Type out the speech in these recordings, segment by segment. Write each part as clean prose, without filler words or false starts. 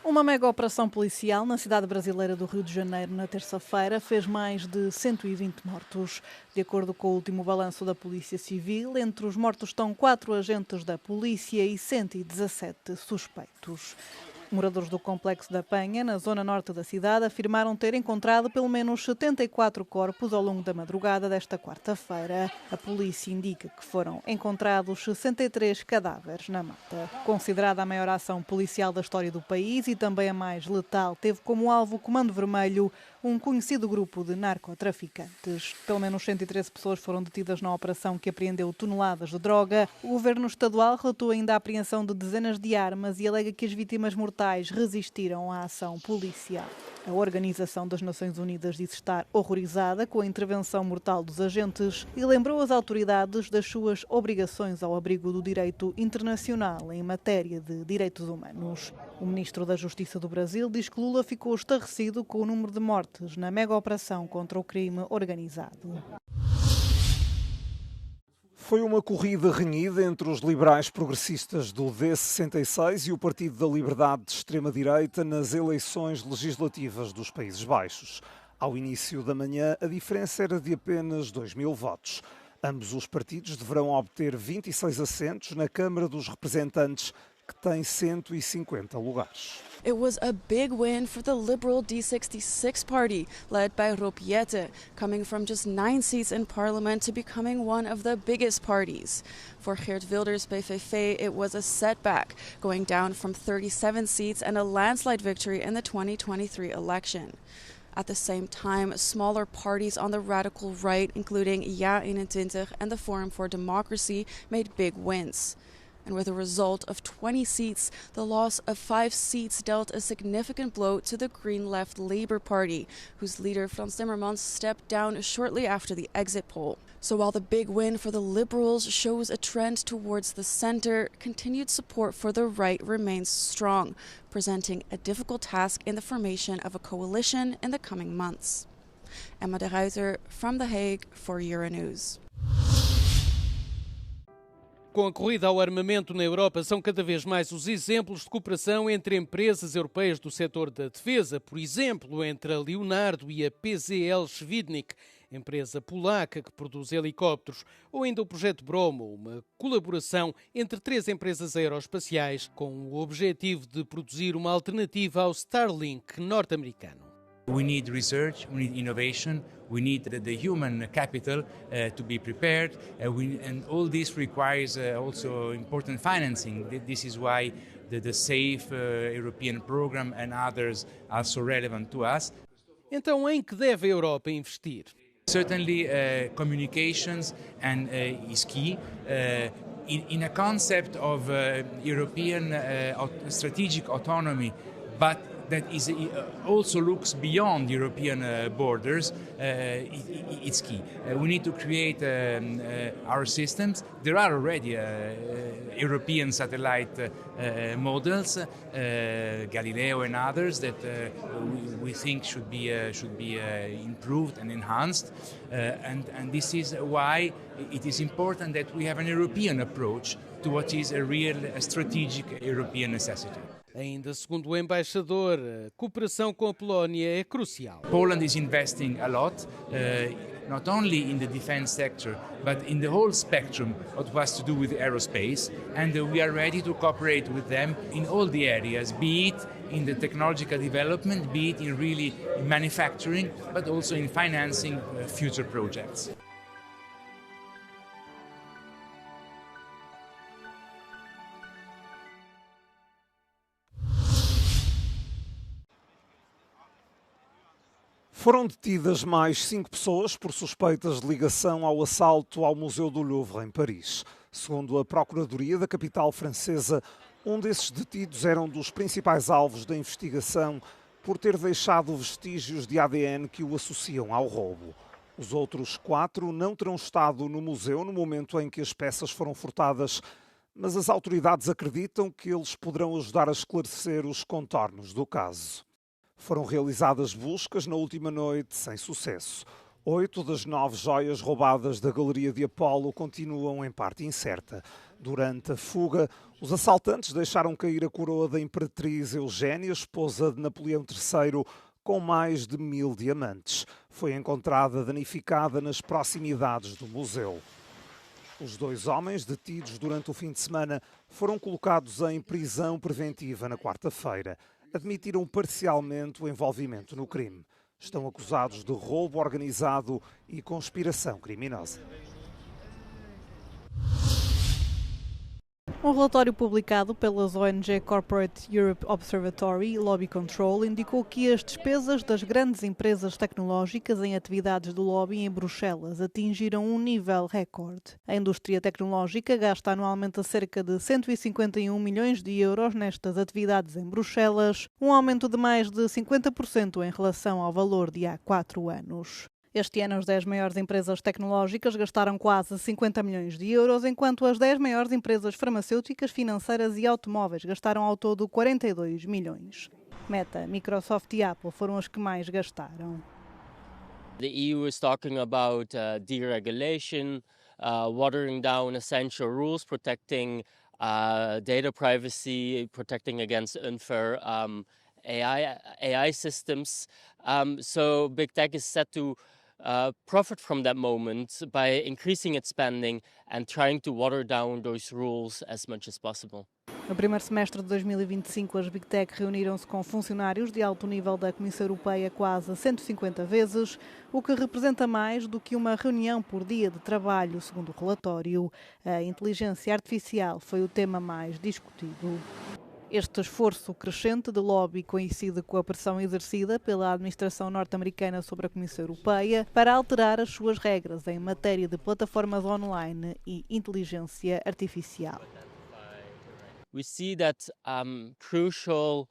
Uma mega operação policial na cidade brasileira do Rio de Janeiro na terça-feira fez mais de 120 mortos. De acordo com o último balanço da Polícia Civil, entre os mortos estão 4 agentes da polícia e 117 suspeitos. Moradores do Complexo da Penha, na zona norte da cidade, afirmaram ter encontrado pelo menos 74 corpos ao longo da madrugada desta quarta-feira. A polícia indica que foram encontrados 63 cadáveres na mata. Considerada a maior ação policial da história do país e também a mais letal, teve como alvo o Comando Vermelho, um conhecido grupo de narcotraficantes. Pelo menos 113 pessoas foram detidas na operação que apreendeu toneladas de droga. O governo estadual relatou ainda a apreensão de dezenas de armas e alega que as vítimas mortais resistiram à ação policial. A Organização das Nações Unidas disse estar horrorizada com a intervenção mortal dos agentes e lembrou as autoridades das suas obrigações ao abrigo do direito internacional em matéria de direitos humanos. O ministro da Justiça do Brasil diz que Lula ficou estarrecido com o número de mortes na mega operação contra o crime organizado. Foi uma corrida renhida entre os liberais progressistas do D66 e o Partido da Liberdade de extrema-direita nas eleições legislativas dos Países Baixos. Ao início da manhã, a diferença era de apenas 2.000 votos. Ambos os partidos deverão obter 26 assentos na Câmara dos Representantes, que tem 150 lugares. It was a big win for the Liberal D66 party, led by Ropiete, coming from just 9 seats in parliament to becoming one of the biggest parties. For Geert Wilders' PVV, it was a setback, going down from 37 seats and a landslide victory in the 2023 election. At the same time, smaller parties on the radical right, including Ja21 and the Forum for Democracy, made big wins. And with a result of 20 seats, the loss of 5 seats dealt a significant blow to the Green Left Labour Party, whose leader Frans Timmermans stepped down shortly after the exit poll. So while the big win for the Liberals shows a trend towards the centre, continued support for the right remains strong, presenting a difficult task in the formation of a coalition in the coming months. Emma de Ruyter from The Hague for Euronews. Com a corrida ao armamento na Europa, são cada vez mais os exemplos de cooperação entre empresas europeias do setor da defesa, por exemplo, entre a Leonardo e a PZL Swidnik, empresa polaca que produz helicópteros, ou ainda o projeto Bromo, uma colaboração entre 3 empresas aeroespaciais com o objetivo de produzir uma alternativa ao Starlink norte-americano. We need research, we need innovation, we need the human capital to be prepared, and all this requires also important financing. This is why the SAFE European program and others are so relevant to us. Então, em que deve a Europa investir? Certainly, communications and is key. In a concept of European strategic autonomy, but that also looks beyond European borders, it's key. We need to create our systems. There are already European satellite models, Galileo and others, that we think should be improved and enhanced. And this is why it is important that we have an European approach to what is a real strategic European necessity. Ainda segundo o embaixador, a cooperação com a Polónia é crucial. Poland is investing a lot, not only in the defense sector, but in the whole spectrum of what has to do with aerospace, and we are ready to cooperate with them in all the areas, be it in the technological development, be it in really manufacturing, but also in financing future projects. Foram detidas mais 5 pessoas por suspeitas de ligação ao assalto ao Museu do Louvre, em Paris. Segundo a Procuradoria da capital francesa, um desses detidos era um dos principais alvos da investigação por ter deixado vestígios de ADN que o associam ao roubo. Os outros 4 não terão estado no museu no momento em que as peças foram furtadas, mas as autoridades acreditam que eles poderão ajudar a esclarecer os contornos do caso. Foram realizadas buscas na última noite sem sucesso. 8 das 9 joias roubadas da Galeria de Apolo continuam em parte incerta. Durante a fuga, os assaltantes deixaram cair a coroa da Imperatriz Eugénia, esposa de Napoleão III, com mais de 1000 diamantes. Foi encontrada danificada nas proximidades do museu. Os 2 homens detidos durante o fim de semana foram colocados em prisão preventiva na quarta-feira. Admitiram parcialmente o envolvimento no crime. Estão acusados de roubo organizado e conspiração criminosa. Um relatório publicado pelas ONG Corporate Europe Observatory e Lobby Control indicou que as despesas das grandes empresas tecnológicas em atividades de lobby em Bruxelas atingiram um nível recorde. A indústria tecnológica gasta anualmente cerca de 151 milhões de euros nestas atividades em Bruxelas, um aumento de mais de 50% em relação ao valor de há 4 anos. Este ano, as 10 maiores empresas tecnológicas gastaram quase 50 milhões de euros, enquanto as 10 maiores empresas farmacêuticas, financeiras e automóveis gastaram ao todo 42 milhões. Meta, Microsoft e Apple foram as que mais gastaram. The EU is talking about deregulation, watering down essential rules, protecting data privacy, protecting against unfair AI systems. So big tech is set to profit from that moment by increasing its spending and trying to water down those rules as much as possible. No primeiro semestre de 2025, as Big Tech reuniram-se com funcionários de alto nível da Comissão Europeia quase 150 vezes, o que representa mais do que uma reunião por dia de trabalho, segundo o relatório. A inteligência artificial foi o tema mais discutido. Este esforço crescente de lobby coincide com a pressão exercida pela administração norte-americana sobre a Comissão Europeia para alterar as suas regras em matéria de plataformas online e inteligência artificial. We see that crucial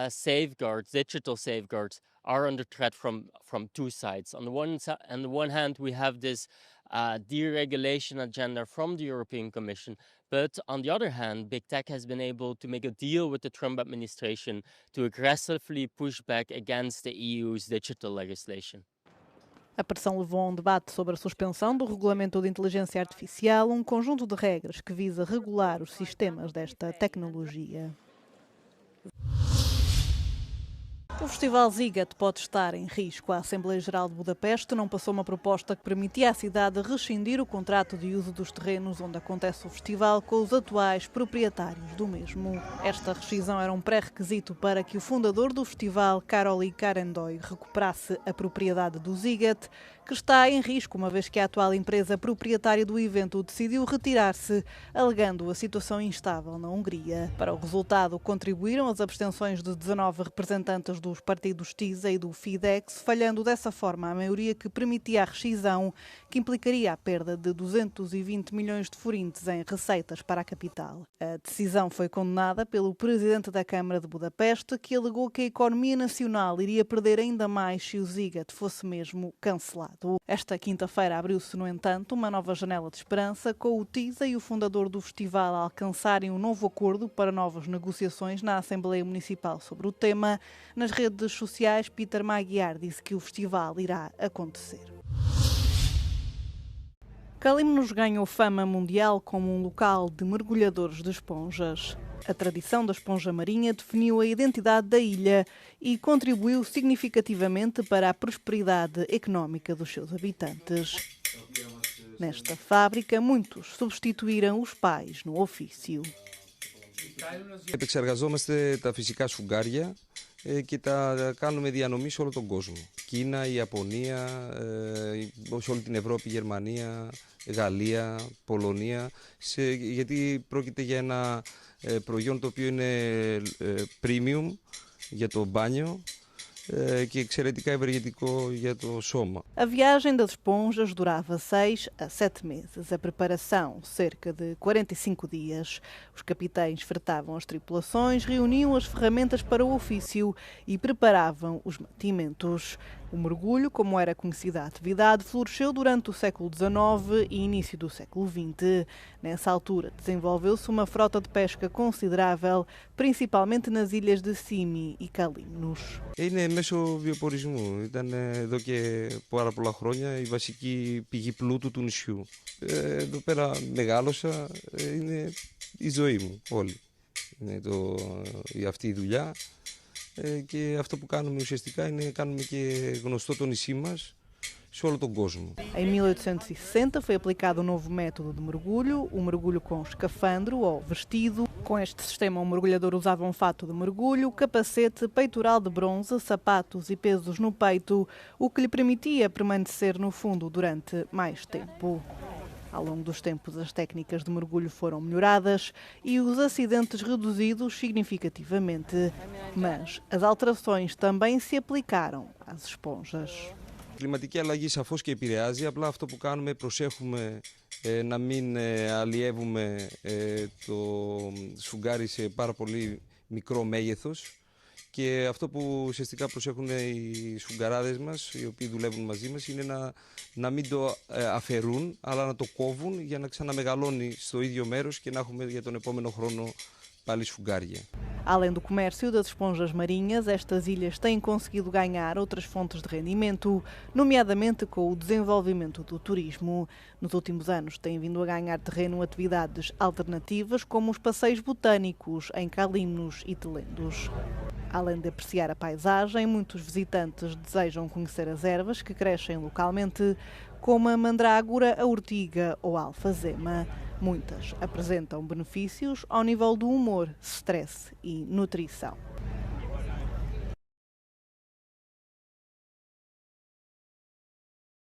safeguards, digital safeguards, are under threat from 2 sides. On the one hand, we have this deregulation agenda from the European Commission, but on the other hand, Big Tech has been able to make a deal with the Trump administration to aggressively push back against the EU's digital legislation. A pressão levou a um debate sobre a suspensão do regulamento de inteligência artificial, um conjunto de regras que visa regular os sistemas desta tecnologia. O Festival Sziget pode estar em risco. A Assembleia Geral de Budapeste não passou uma proposta que permitia à cidade rescindir o contrato de uso dos terrenos onde acontece o festival com os atuais proprietários do mesmo. Esta rescisão era um pré-requisito para que o fundador do festival, Károly Károly, recuperasse a propriedade do Sziget, que está em risco, uma vez que a atual empresa proprietária do evento decidiu retirar-se, alegando a situação instável na Hungria. Para o resultado, contribuíram as abstenções de 19 representantes dos partidos TISA e do Fidesz, falhando dessa forma a maioria que permitia a rescisão, que implicaria a perda de 220 milhões de forintes em receitas para a capital. A decisão foi condenada pelo presidente da Câmara de Budapeste, que alegou que a economia nacional iria perder ainda mais se o Sziget fosse mesmo cancelado. Esta quinta-feira abriu-se, no entanto, uma nova janela de esperança, com o TISA e o fundador do festival a alcançarem um novo acordo para novas negociações na Assembleia Municipal sobre o tema. Nas redes sociais, Peter Magyar disse que o festival irá acontecer. Kalymnos ganhou fama mundial como um local de mergulhadores de esponjas. A tradição da esponja marinha definiu a identidade da ilha e contribuiu significativamente para a prosperidade económica dos seus habitantes. Nesta fábrica, muitos substituíram os pais no ofício. Επεξεργαζόμαστε τα φυσικά σφουγγάρια και τα κάνουμε διανομή σε όλο τον κόσμο. Κίνα, Ιαπωνία, σε όλη την Ευρώπη, Γερμανία, Γαλλία, Πολωνία, γιατί πρόκειται για ένα προϊόν το οποίο είναι premium για το μπάνιο και εξαιρετικά ευεργετικό για το σώμα. A viagem das esponjas durava 6 a 7 meses. A preparação, cerca de 45 dias. Os capitães fretavam as tripulações, reuniam as ferramentas para o ofício e preparavam os mantimentos. O mergulho, como era conhecida a atividade, floresceu durante o século XIX e início do século XX. Nessa altura, desenvolveu-se uma frota de pesca considerável, principalmente nas ilhas de Simi e Καλύμνους. Είναι μέσω βιοπορισμού. Ήταν εδώ και πάρα πολλά χρόνια η βασική πηγή πλούτου του νησιού. Εδώ πέρα μεγάλωσα, είναι η ζωή μου όλη. Είναι αυτή η δουλειά. Και αυτό που κάνουμε ουσιαστικά είναι κάνουμε και γνωστό το νησί μας σε όλο τον κόσμο. Em 1860 foi aplicado um novo método de mergulho, o mergulho com escafandro ou vestido. Com este sistema, o mergulhador usava um fato de mergulho, capacete, peitoral de bronze, sapatos e pesos no peito, o que lhe permitia permanecer no fundo durante mais tempo. Ao longo dos tempos, as técnicas de mergulho foram melhoradas e os acidentes reduzidos significativamente. Mas as alterações também se aplicaram às esponjas. Η κλιματική αλλαγή σαφώς και επηρεάζει, απλά αυτό που κάνουμε προσέχουμε να μην αλλιεύουμε το σφουγγάρι σε πάρα πολύ μικρό μέγεθος. Και αυτό που ουσιαστικά προσέχουν οι σφουγγαράδες μας, οι οποίοι δουλεύουν μαζί μας, είναι να μην το αφαιρούν, αλλά να το κόβουν για να ξαναμεγαλώνει στο ίδιο μέρος και να έχουμε για τον επόμενο χρόνο πάλι σφουγγάρια. Além do comércio das esponjas marinhas, estas ilhas têm conseguido ganhar outras fontes de rendimento, nomeadamente com o desenvolvimento do turismo. Nos últimos anos têm vindo a ganhar terreno atividades alternativas, como os passeios botânicos em Καλύμνους e Telendos. Além de apreciar a paisagem, muitos visitantes desejam conhecer as ervas que crescem localmente, como a mandrágora, a ortiga ou a alfazema. Muitas apresentam benefícios ao nível do humor, stress e nutrição.